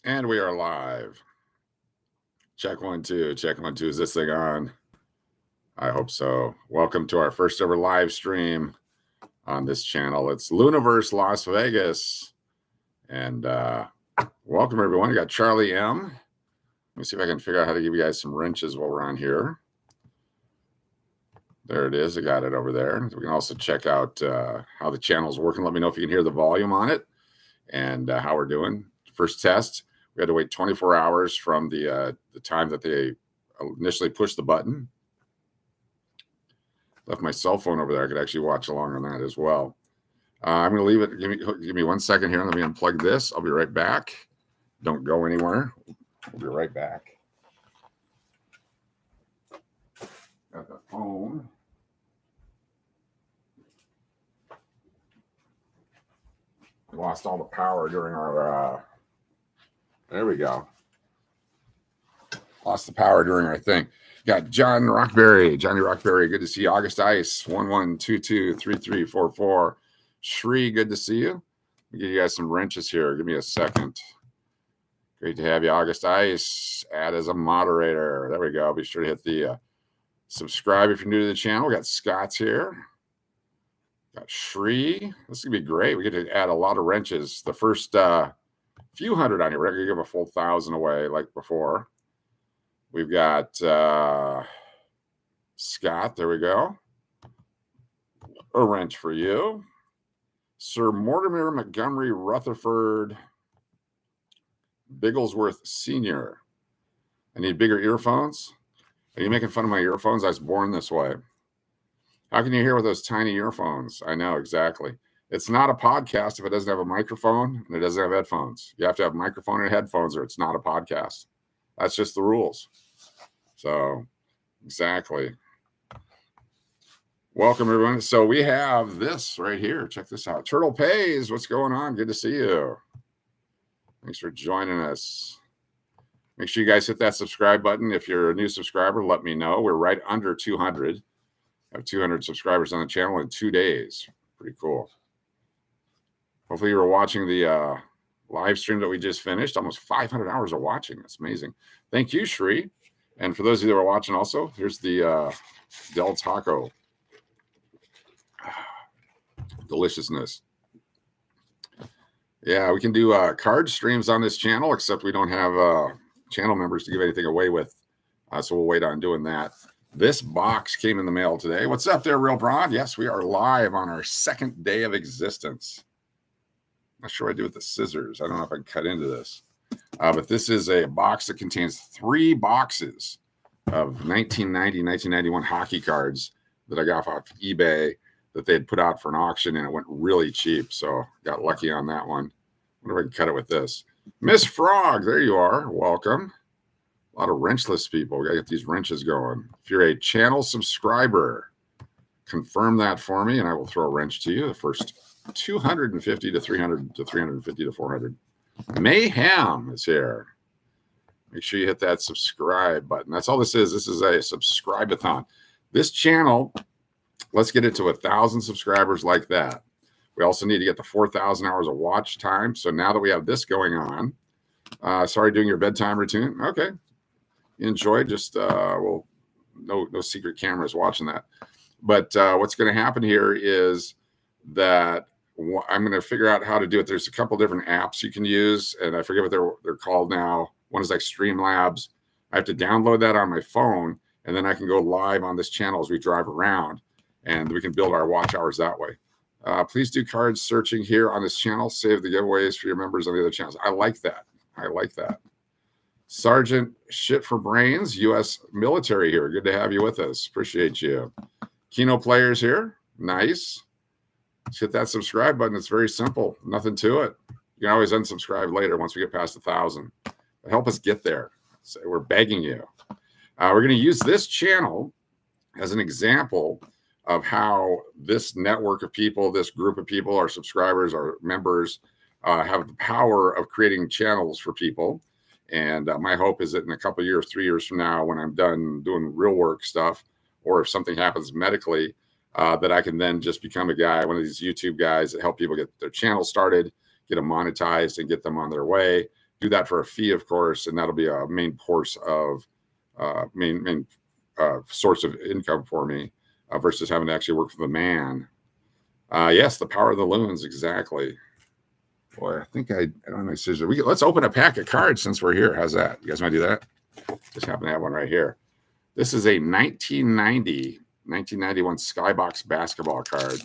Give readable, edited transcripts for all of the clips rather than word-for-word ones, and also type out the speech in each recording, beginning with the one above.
And we are live. Check 1 2. Check 1 2. Is this thing on? I hope so. Welcome to our first ever live stream on this channel. It's Looniverse Las Vegas. And welcome everyone. We got Charlie M. Let me see if I can figure out how to give you guys some wrenches while we're on here. There it is. I got it over there. We can also check out how the channel is working. Let me know if you can hear the volume on it and how we're doing. First test. We had to wait 24 hours from the time that they initially pushed the button. Left my cell phone over there. I could actually watch along on that as well. I'm going to leave it. Give me 1 second here. Let me unplug this. I'll be right back. Don't go anywhere. We'll be right back. Got the phone. We lost all the power during our there we go. Lost the power during our thing. Got John Rockberry. Johnny Rockberry, good to see you. August Ice, 11223344. Shri, good to see you. Let me give you guys some wrenches here. Give me a second. Great to have you, August Ice. Add as a moderator. There we go. Be sure to hit the subscribe if you're new to the channel. We got Scott's here. Got Shri. This is going to be great. We get to add a lot of wrenches. The first few hundred on here. We're not going to give a full 1,000 away like before. We've got Scott. There we go. A wrench for you. Sir Mortimer Montgomery Rutherford Bigglesworth Sr. I need bigger earphones. Are you making fun of my earphones? I was born this way. How can you hear with those tiny earphones? I know, exactly. It's not a podcast if it doesn't have a microphone and it doesn't have headphones. You have to have a microphone and headphones or it's not a podcast. That's just the rules. So, exactly. Welcome, everyone. So we have this right here. Check this out. Turtle Pays, what's going on? Good to see you. Thanks for joining us. Make sure you guys hit that subscribe button. If you're a new subscriber, let me know. We're right under 200. I have 200 subscribers on the channel in 2 days. Pretty cool. Hopefully you were watching the live stream that we just finished. Almost 500 hours of watching. That's amazing. Thank you, Shri. And for those of you that are watching also, here's the Del Taco. Deliciousness. Yeah, we can do card streams on this channel, except we don't have channel members to give anything away with. So we'll wait on doing that. This box came in the mail today. What's up there, Real Broad? Yes, we are live on our second day of existence. Not sure what I do with the scissors. I don't know if I can cut into this. But this is a box that contains 3 boxes of 1990, 1991 hockey cards that I got off eBay that they had put out for an auction, and it went really cheap. So got lucky on that one. I wonder if I can cut it with this. Miss Frog, there you are. Welcome. A lot of wrenchless people. We got to get these wrenches going. If you're a channel subscriber, confirm that for me, and I will throw a wrench to you. The first 250 to 300 to 350 to 400. Mayhem is here. Make sure you hit that subscribe button. That's all this is. This is a subscribe-a-thon. This channel, let's get it to 1,000 subscribers like that. We also need to get to 4,000 hours of watch time. So now that we have this going on, sorry, doing your bedtime routine. Okay. Enjoy. Just, well, no secret cameras watching that. But what's going to happen here is that I'm going to figure out how to do it. There's a couple different apps you can use, and I forget what they're called now. One is like Streamlabs. I have to download that on my phone, and then I can go live on this channel as we drive around, and we can build our watch hours that way. Please do card searching here on this channel. Save the giveaways for your members on the other channels. I like that. I like that. Sergeant Shit for Brains, U.S. military here. Good to have you with us. Appreciate you. Keno players here. Nice. Just hit that subscribe button. It's very simple. Nothing to it. You can always unsubscribe later once we get past 1,000. But help us get there. So we're begging you. We're going to use this channel as an example of how this network of people, this group of people, our subscribers, our members, have the power of creating channels for people. And my hope is that in a couple of years, 3 years from now, when I'm done doing real work stuff, or if something happens medically, that I can then just become a guy, one of these YouTube guys that help people get their channel started, get them monetized, and get them on their way. do that for a fee, of course, and that'll be a main course of main source of income for me versus having to actually work for the man. Yes, the power of the loons, exactly. Boy, I think I don't have my scissors. Let's open a pack of cards since we're here. How's that? You guys want to do that? Just happen to have one right here. This is a 1991 Skybox basketball card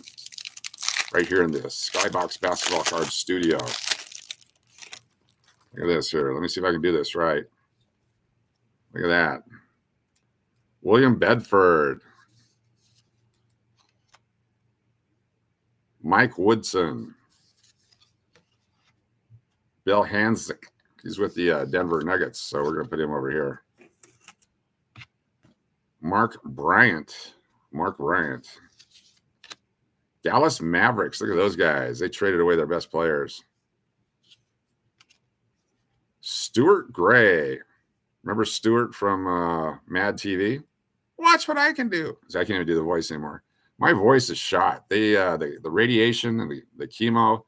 right here in this Skybox basketball card studio. Look at this here. Let me see if I can do this right. Look at that. William Bedford. Mike Woodson. Bill Hanzik. He's with the Denver Nuggets, so we're going to put him over here. Mark Bryant. Dallas Mavericks. Look at those guys. They traded away their best players. Stuart Gray. Remember Stuart from Mad TV? Watch what I can do. I can't even do the voice anymore. My voice is shot. The radiation and the chemo,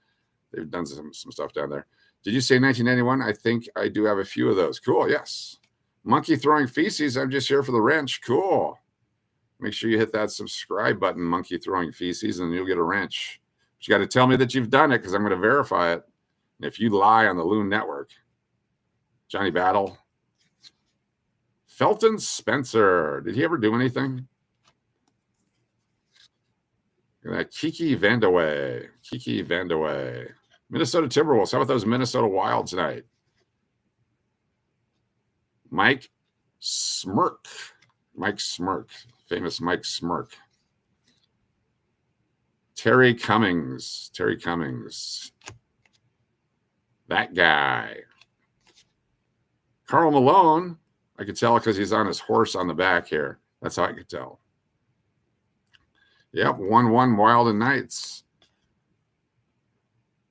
they've done some stuff down there. Did you say 1991? I think I do have a few of those. Cool, yes. Monkey throwing feces. I'm just here for the wrench. Cool. Make sure you hit that subscribe button, Monkey throwing feces, and you'll get a wrench. But you got to tell me that you've done it because I'm going to verify it. And if you lie on the Loon Network, Johnny Battle. Felton Spencer. Did he ever do anything? Look at that. Kiki Vandeweghe. Minnesota Timberwolves. How about those Minnesota Wild tonight? Mike Smirk. Famous Mike Smirk. Terry Cummings. That guy. Karl Malone. I could tell because he's on his horse on the back here. That's how I could tell. Yep, 1-1 Wild and Knights.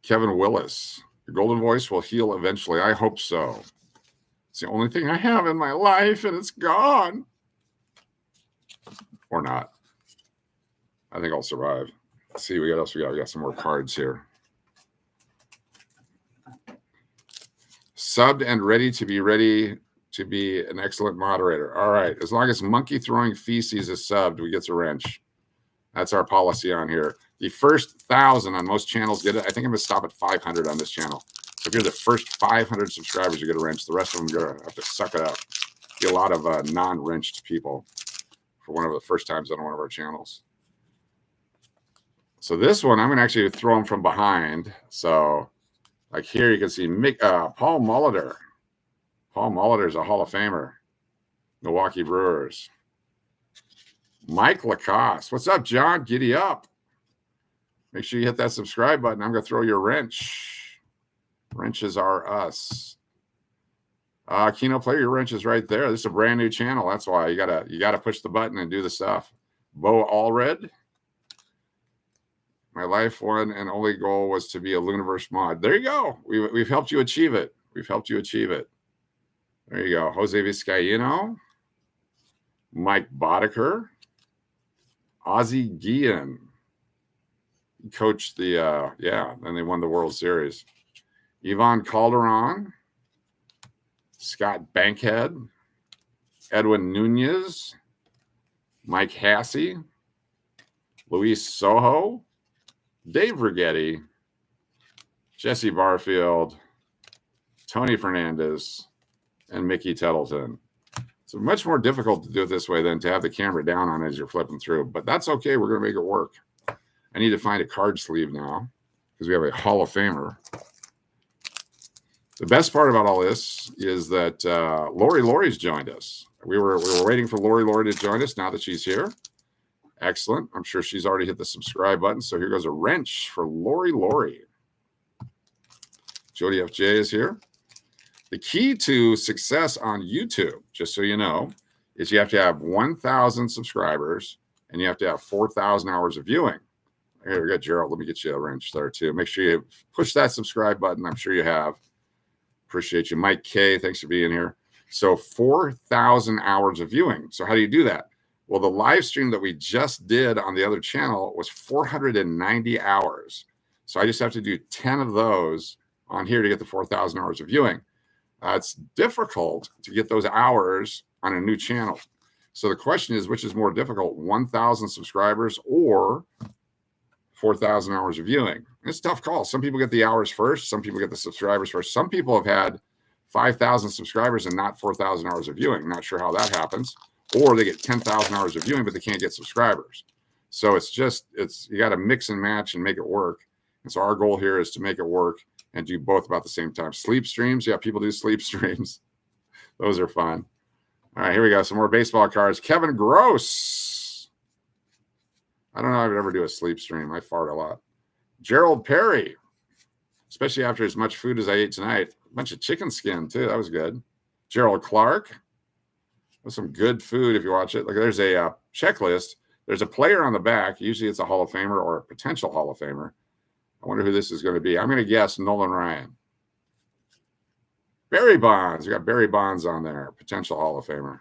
Kevin Willis. Your golden voice will heal eventually. I hope so. It's the only thing I have in my life, and it's gone. Or not. I think I'll survive. Let's see what else we got. We got some more cards here. Subbed and ready to be an excellent moderator. All right. As long as Monkey throwing feces is subbed, we get a wrench. That's our policy on here. The first 1,000 on most channels get it. I think I'm going to stop at 500 on this channel. So if you're the first 500 subscribers, you get a wrench. The rest of them are going to have to suck it up. Get a lot of non-wrenched people for one of the first times on one of our channels. So this one, I'm going to actually throw them from behind. So like here, you can see Paul Molitor. Paul Molitor is a Hall of Famer. Milwaukee Brewers. Mike Lacoste. What's up, John? Giddy up. Make sure you hit that subscribe button. I'm going to throw your wrench. Wrenches are us. Keno, player, your wrench is right there. This is a brand new channel. That's why you gotta push the button and do the stuff. Bo Allred. My life one and only goal was to be a Looniverse mod. There you go. We've helped you achieve it. There you go. Jose Vizcaíno. Mike Boddicker. Ozzie Guillen. He coached the, then they won the World Series. Ivan Calderon. Scott Bankhead. Edwin Nunez. Mike Hassey. Luis Soho. Dave Rigetti. Jesse Barfield. Tony Fernandez. And Mickey Tettleton. It's much more difficult to do it this way than to have the camera down on as you're flipping through. But that's okay. We're going to make it work. I need to find a card sleeve now because we have a Hall of Famer. The best part about all this is that Lori's joined us. We were waiting for Lori to join us now that she's here. Excellent. I'm sure she's already hit the subscribe button. So here goes a wrench for Lori. Jody FJ is here. The key to success on YouTube, just so you know, is you have to have 1,000 subscribers and you have to have 4,000 hours of viewing. Here we go, Gerald. Let me get you a wrench there too. Make sure you push that subscribe button. I'm sure you have. Appreciate you. Mike K, thanks for being here. So 4,000 hours of viewing. So how do you do that? Well, the live stream that we just did on the other channel was 490 hours. So I just have to do 10 of those on here to get the 4,000 hours of viewing. It's difficult to get those hours on a new channel. So the question is, which is more difficult, 1,000 subscribers or 4,000 hours of viewing? It's a tough call. Some people get the hours first. Some people get the subscribers first. Some people have had 5,000 subscribers and not 4,000 hours of viewing. Not sure how that happens. Or they get 10,000 hours of viewing, but they can't get subscribers. So you got to mix and match and make it work. And so our goal here is to make it work and do both about the same time. Sleep streams. Yeah, people do sleep streams. Those are fun. All right, here we go. Some more baseball cards. Kevin Gross. I don't know if I would ever do a sleep stream. I fart a lot. Gerald Perry, especially after as much food as I ate tonight. A bunch of chicken skin, too. That was good. Gerald Clark. With some good food if you watch it. Like there's a checklist. There's a player on the back. Usually it's a Hall of Famer or a potential Hall of Famer. I wonder who this is going to be. I'm going to guess Nolan Ryan. Barry Bonds. We got Barry Bonds on there. Potential Hall of Famer.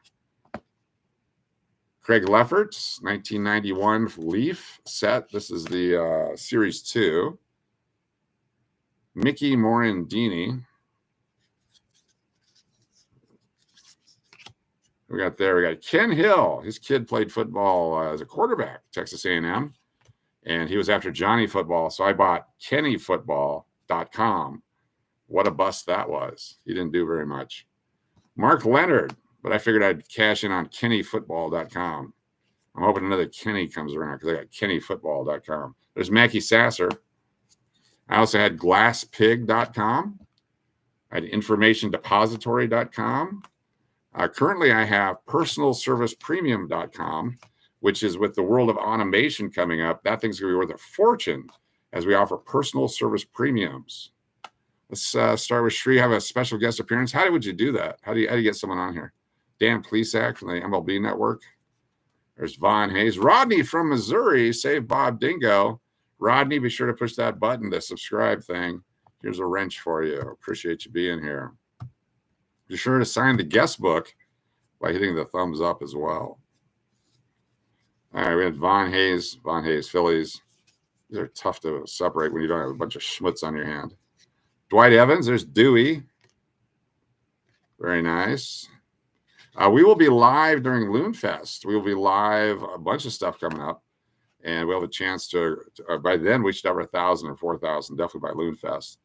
Craig Leffert, 1991 Leaf set. This is the Series 2. Mickey Morandini. We got Ken Hill. His kid played football as a quarterback, Texas A&M, and he was after Johnny Football. So I bought KennyFootball.com. What a bust that was. He didn't do very much. Mark Leonard, but I figured I'd cash in on KennyFootball.com. I'm hoping another Kenny comes around because I got KennyFootball.com. There's Mackie Sasser. I also had GlassPig.com. I had InformationDepository.com. Currently, I have PersonalServicePremium.com, which is with the world of automation coming up. That thing's going to be worth a fortune as we offer personal service premiums. Let's start with Sri. Have a special guest appearance. How would you do that? How do you get someone on here? Dan Plesac from the MLB Network. There's Vaughn Hayes. Rodney from Missouri. Save Bob Dingo. Rodney, be sure to push that button, the subscribe thing. Here's a wrench for you. Appreciate you being here. Be sure to sign the guest book by hitting the thumbs up as well. All right, we had Vaughn Hayes, Phillies. These are tough to separate when you don't have a bunch of schmutz on your hand. Dwight Evans, there's Dewey. Very nice. We will be live during Loon Fest. We will be live, a bunch of stuff coming up. And we'll have a chance to by then, we should have 1,000 or 4,000, definitely by Loon Fest.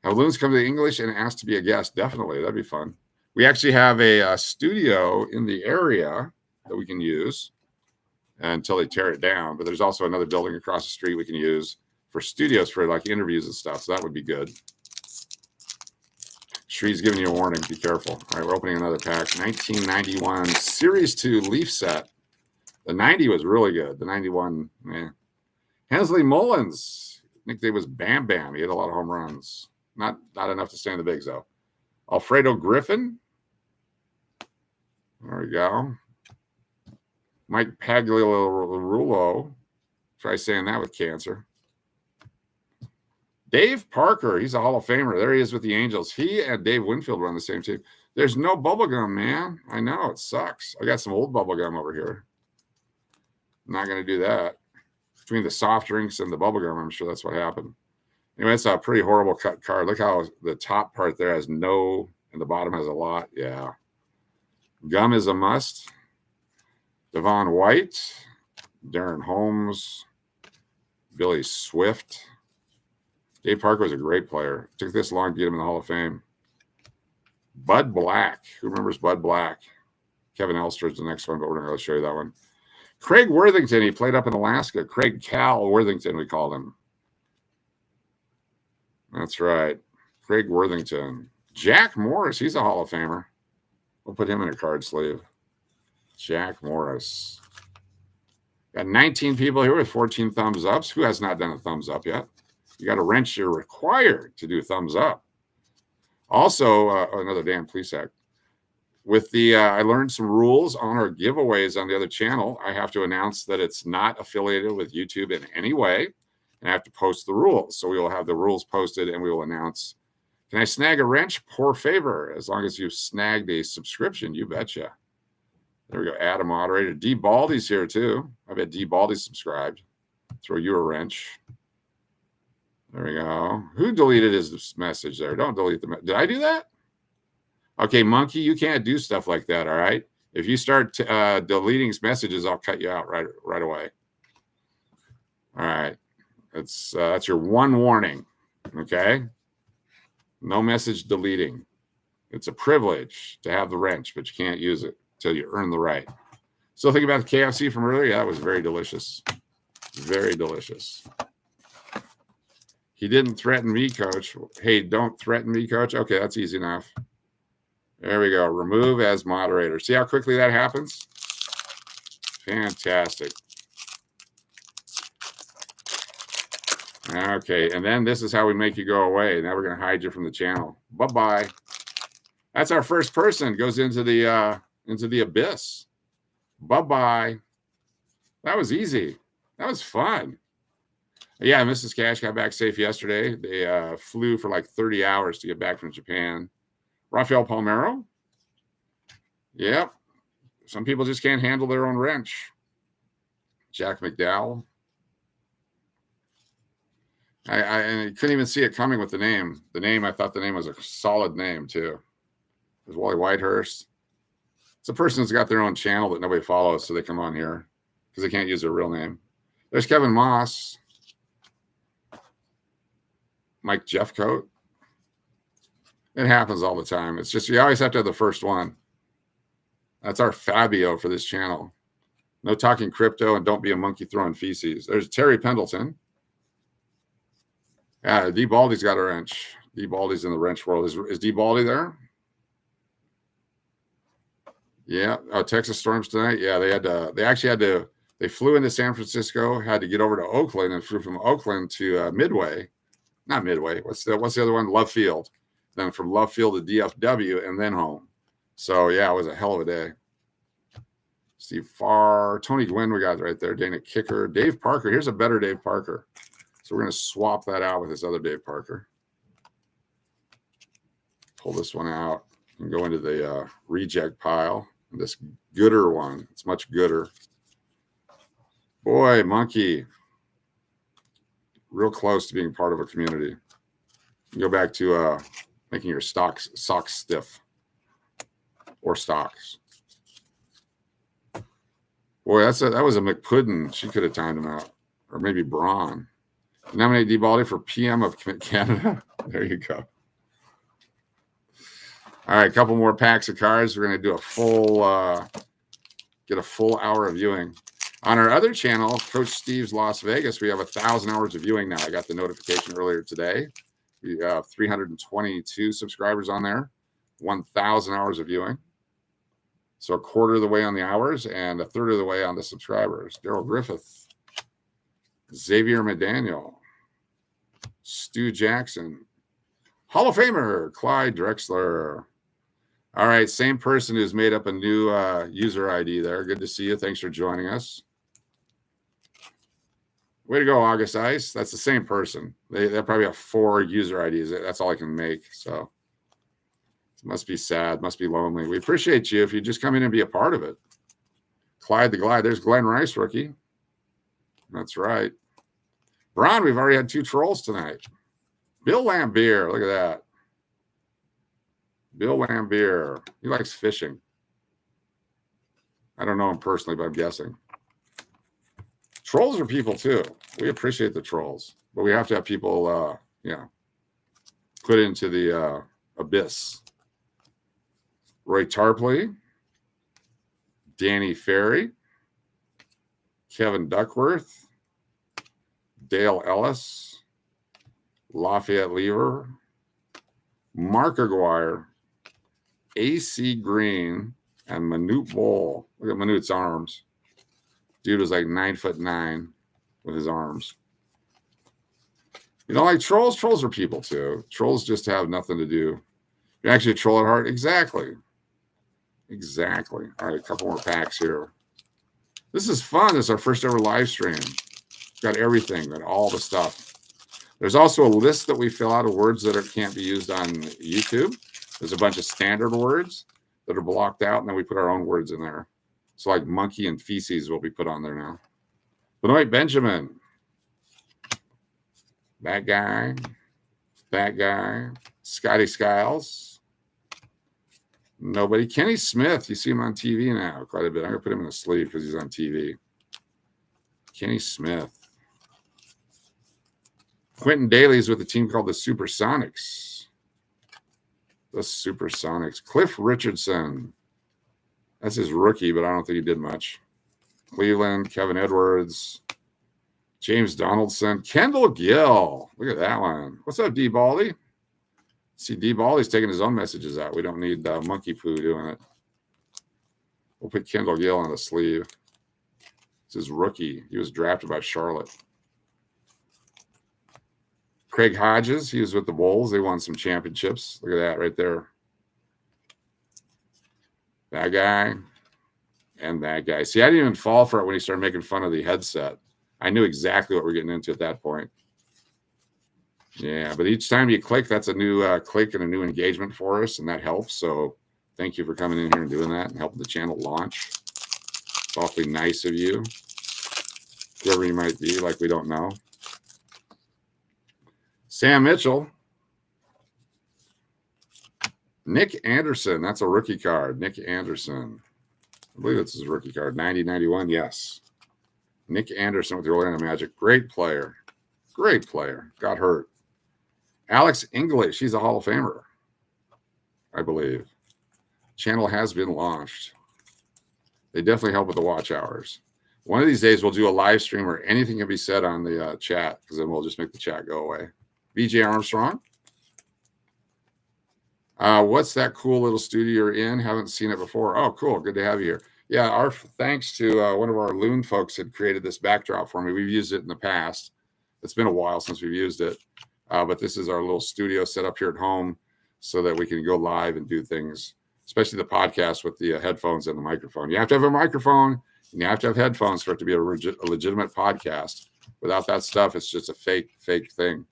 Have Loons come to English and ask to be a guest? Definitely. That'd be fun. We actually have a studio in the area that we can use until they tear it down. But there's also another building across the street we can use for studios for like interviews and stuff. So that would be good. Shree's giving you a warning. Be careful. All right, we're opening another pack. 1991 Series 2 Leaf set. The 90 was really good. The 91, man. Hensley Mullins. Nickname was Bam Bam. He had a lot of home runs. Not enough to stay in the bigs, though. Alfredo Griffin. There we go. Mike Pagliarulo. Try saying that with cancer. Dave Parker. He's a Hall of Famer. There he is with the Angels. He and Dave Winfield were on the same team. There's no bubble gum, man. I know. It sucks. I got some old bubble gum over here. I'm not going to do that. Between the soft drinks and the bubble gum, I'm sure that's what happened. Anyway, it's a pretty horrible cut card. Look how the top part there has no, and the bottom has a lot. Yeah. Gum is a must. Devon White, Darren Holmes, Billy Swift. Dave Parker was a great player. Took this long to get him in the Hall of Fame. Bud Black. Who remembers Bud Black? Kevin Elster is the next one, but we're not going to show you that one. Craig Worthington. He played up in Alaska. Craig Cal Worthington, we called him. That's right. Craig Worthington. Jack Morris. He's a Hall of Famer. We'll put him in a card sleeve. Jack Morris. Got 19 people here with 14 thumbs ups. Who has not done a thumbs up yet? You got a wrench. You're required to do thumbs up. Also, another Dan Plesac. With the, I learned some rules on our giveaways on the other channel. I have to announce that it's not affiliated with YouTube in any way. And I have to post the rules. So we will have the rules posted and we will announce. Can I snag a wrench? Poor favor. As long as you've snagged a subscription, you betcha. There we go. Add a moderator. D. Baldy's here too. I bet D. Baldy subscribed. Throw you a wrench. There we go. Who deleted his message there? Don't delete the message. Did I do that? Okay, Monkey, you can't do stuff like that, all right? If you start deleting messages, I'll cut you out right away. All right. That's your one warning, okay? No message deleting. It's a privilege to have the wrench, but you can't use it until you earn the right. Still think about the KFC from earlier? Yeah, that was very delicious. Very delicious. He didn't threaten me, coach. Hey, don't threaten me, coach. Okay, that's easy enough. There we go. Remove as moderator. See how quickly that happens? Fantastic. Okay, and then this is how we make you go away. Now we're going to hide you from the channel. Bye-bye. That's our first person. Goes into the abyss. Bye-bye. That was easy. That was fun. Yeah, Mrs. Cash got back safe yesterday. They flew for like 30 hours to get back from Japan. Rafael Palmero. Yep. Some people just can't handle their own wrench. Jack McDowell. I couldn't even see it coming with the name. I thought the name was a solid name, too. There's Wally Whitehurst. It's a person who's got their own channel that nobody follows, so they come on here because they can't use their real name. There's Kevin Moss. Mike Jeffcoat. It happens all the time. It's just you always have to have the first one. That's our Fabio for this channel. No talking crypto and don't be a monkey throwing feces. There's Terry Pendleton. Yeah, D. Baldy's got a wrench. D. Baldy's in the wrench world. Is D. Baldy there? Yeah. Oh, Texas storms tonight. Yeah, they flew into San Francisco, had to get over to Oakland, and flew from Oakland to Midway. Not Midway. What's the other one? Love Field. Then from Love Field to DFW and then home. So yeah, it was a hell of a day. Steve Farr, Tony Gwynn, we got right there. Dana Kicker, Dave Parker. Here's a better Dave Parker. So we're going to swap that out with this other Dave Parker. Pull this one out and go into the reject pile. This gooder one. It's much gooder. Boy, Monkey. Real close to being part of a community. Go back to making your socks stiff. Or stocks. Boy, that was a McPuddin. She could have timed him out. Or maybe Braun. Nominate D. Baldy for PM of Canada. There you go. All right, a couple more packs of cards. We're going to do get a full hour of viewing. On our other channel, Coach Steve's Las Vegas, we have 1,000 hours of viewing now. I got the notification earlier today. We have 322 subscribers on there, 1,000 hours of viewing. So a quarter of the way on the hours and a third of the way on the subscribers. Daryl Griffith, Xavier Medaniel, Stu Jackson, Hall of Famer, Clyde Drexler. All right, same person who's made up a new user ID there. Good to see you. Thanks for joining us. Way to go, August Ice. That's the same person. They probably have 4 user IDs. That's all I can make. So it must be sad. Must be lonely. We appreciate you if you just come in and be a part of it. Clyde the Glide. There's Glenn Rice, rookie. That's right. Braun, we've already had 2 trolls tonight. Bill Lambier. Look at that. Bill Lambier. He likes fishing. I don't know him personally, but I'm guessing. Trolls are people too. We appreciate the trolls, but we have to have people, put into the abyss. Roy Tarpley, Danny Ferry, Kevin Duckworth, Dale Ellis, Lafayette Lever, Mark Aguirre, AC Green, and Manute Bowl. Look at Manute's arms. Dude was like 9'9" with his arms. You know, like trolls. Trolls are people too. Trolls just have nothing to do. You actually troll at heart. Exactly. All right, a couple more packs here. This is fun. This is our first ever live stream. Got everything, got all the stuff. There's also a list that we fill out of words that can't be used on YouTube. There's a bunch of standard words that are blocked out, and then we put our own words in there. So like monkey and feces will be put on there now. Benoit Benjamin. That guy. Scotty Skiles. Nobody. Kenny Smith. You see him on TV now quite a bit. I'm going to put him in a sleeve because he's on TV. Kenny Smith. Quentin Daly's with a team called the Supersonics. The Supersonics. Cliff Richardson. That's his rookie, but I don't think he did much. Cleveland. Kevin Edwards. James Donaldson. Kendall Gill. Look at that one. What's up, D. Baldy? See, D. Baldy's taking his own messages out. We don't need Monkey Poo doing it. We'll put Kendall Gill on the sleeve. It's his rookie. He was drafted by Charlotte. Craig Hodges. He was with the Bulls. They won some championships. Look at that right there. That guy and that guy. See, I didn't even fall for it when he started making fun of the headset. I knew exactly what we're getting into at that point. Yeah, but each time you click, that's a new click and a new engagement for us, and that helps. So thank you for coming in here and doing that and helping the channel launch. It's awfully nice of you. Whoever you might be, like we don't know. Sam Mitchell. Nick Anderson. That's a rookie card. Nick Anderson. I believe that's his rookie card. 90-91, yes. Nick Anderson with the Orlando Magic. Great player. Great player. Got hurt. Alex English. He's a Hall of Famer, I believe. Channel has been launched. They definitely help with the watch hours. One of these days, we'll do a live stream where anything can be said on the chat, because then we'll just make the chat go away. BJ Armstrong. What's that cool little studio you're in? Haven't seen it before. Oh, cool. Good to have you here. Yeah, our thanks to one of our Loon folks had created this backdrop for me. We've used it in the past. It's been a while since we've used it. But this is our little studio set up here at home so that we can go live and do things, especially the podcast with the headphones and the microphone. You have to have a microphone and you have to have headphones for it to be a legitimate podcast. Without that stuff, it's just a fake thing.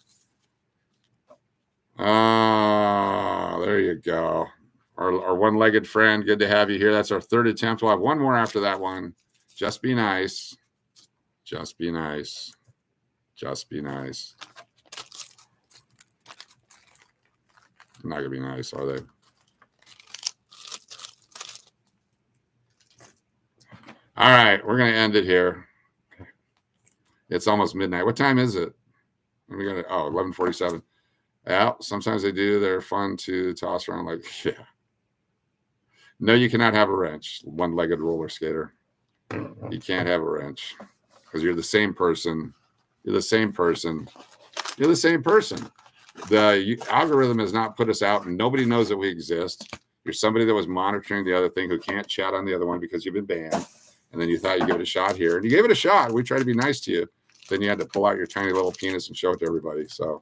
There you go. Our one-legged friend, good to have you here. That's our third attempt. We'll have one more after that one. Just be nice. Just be nice. Just be nice. Not going to be nice, are they? All right, we're going to end it here. It's almost midnight. What time is it? We're going to 11:47. Yeah, sometimes they do. They're fun to toss around like, yeah. No, you cannot have a wrench. One-legged roller skater. You can't have a wrench because you're the same person. You're the same person. You're the same person. The algorithm has not put us out, and nobody knows that we exist. You're somebody that was monitoring the other thing who can't chat on the other one because you've been banned, and then you thought you'd give it a shot here, and you gave it a shot. We tried to be nice to you. Then you had to pull out your tiny little penis and show it to everybody. So,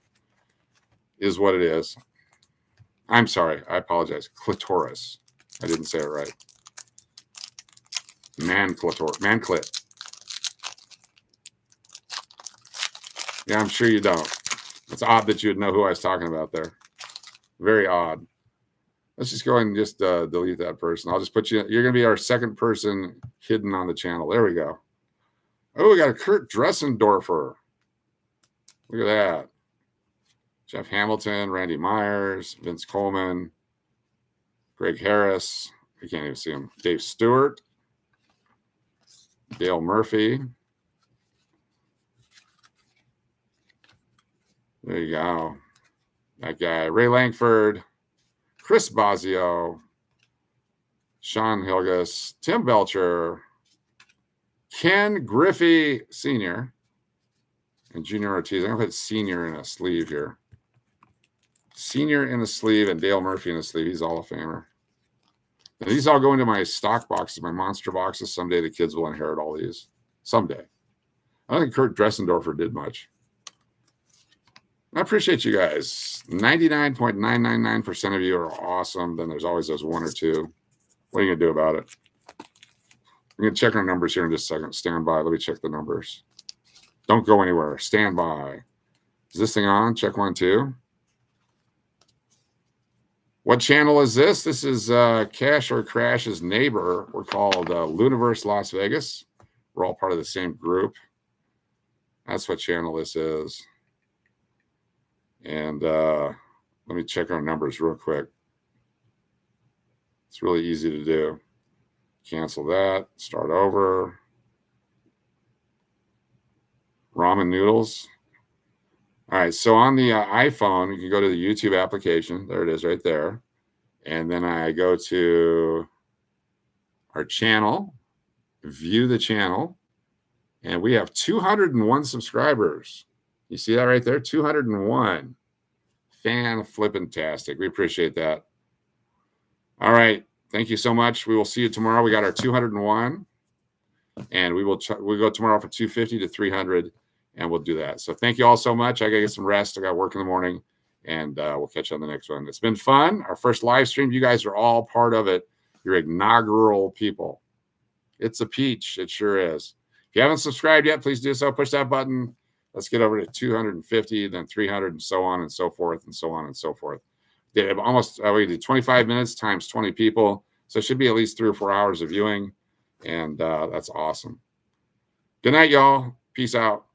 is what it is. I'm sorry. I apologize. Clitoris. I didn't say it right. Man clit. Yeah, I'm sure you don't. It's odd that you would know who I was talking about there. Very odd. Let's just go ahead and just delete that person. I'll just put you. You're going to be our second person hidden on the channel. There we go. Oh, we got a Kurt Dressendorfer. Look at that. Jeff Hamilton, Randy Myers, Vince Coleman, Greg Harris. I can't even see him. Dave Stewart, Dale Murphy. There you go. That guy. Ray Langford, Chris Bazio, Sean Hilgus, Tim Belcher, Ken Griffey Sr., and Junior Ortiz. I'm going to put Senior in a sleeve here. Senior in a sleeve and Dale Murphy in a sleeve. He's all a famer. And these all go into my stock boxes, my monster boxes. Someday the kids will inherit all these. Someday. I don't think Kurt Dressendorfer did much. I appreciate you guys. 99.999% of you are awesome. Then there's always those one or two. What are you going to do about it? I'm going to check our numbers here in just a second. Stand by. Let me check the numbers. Don't go anywhere. Stand by. Is this thing on? Check 1, 2. What channel is this? This is Cash or Crash's neighbor. We're called Looniverse Las Vegas. We're all part of the same group. That's what channel this is. And let me check our numbers real quick. It's really easy to do. Cancel that. Start over. Ramen noodles. All right. So on the iPhone, you can go to the YouTube application. There it is right there. And then I go to our channel, view the channel, and we have 201 subscribers. You see that right there? 201. Fan-flippin-tastic. We appreciate that. All right. Thank you so much. We will see you tomorrow. We got our 201, and we'll go tomorrow for 250 to 300, and we'll do that. So thank you all so much. I got to get some rest. I got work in the morning, and we'll catch you on the next one. It's been fun. Our first live stream. You guys are all part of it. You're inaugural people. It's a peach. It sure is. If you haven't subscribed yet, please do so. Push that button. Let's get over to 250, then 300, and so on and so forth, and so on and so forth. We did 25 minutes times 20 people. So it should be at least 3 or 4 hours of viewing. And that's awesome. Good night, y'all. Peace out.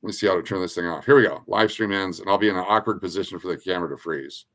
Let me see how to turn this thing off. Here we go. Live stream ends, and I'll be in an awkward position for the camera to freeze.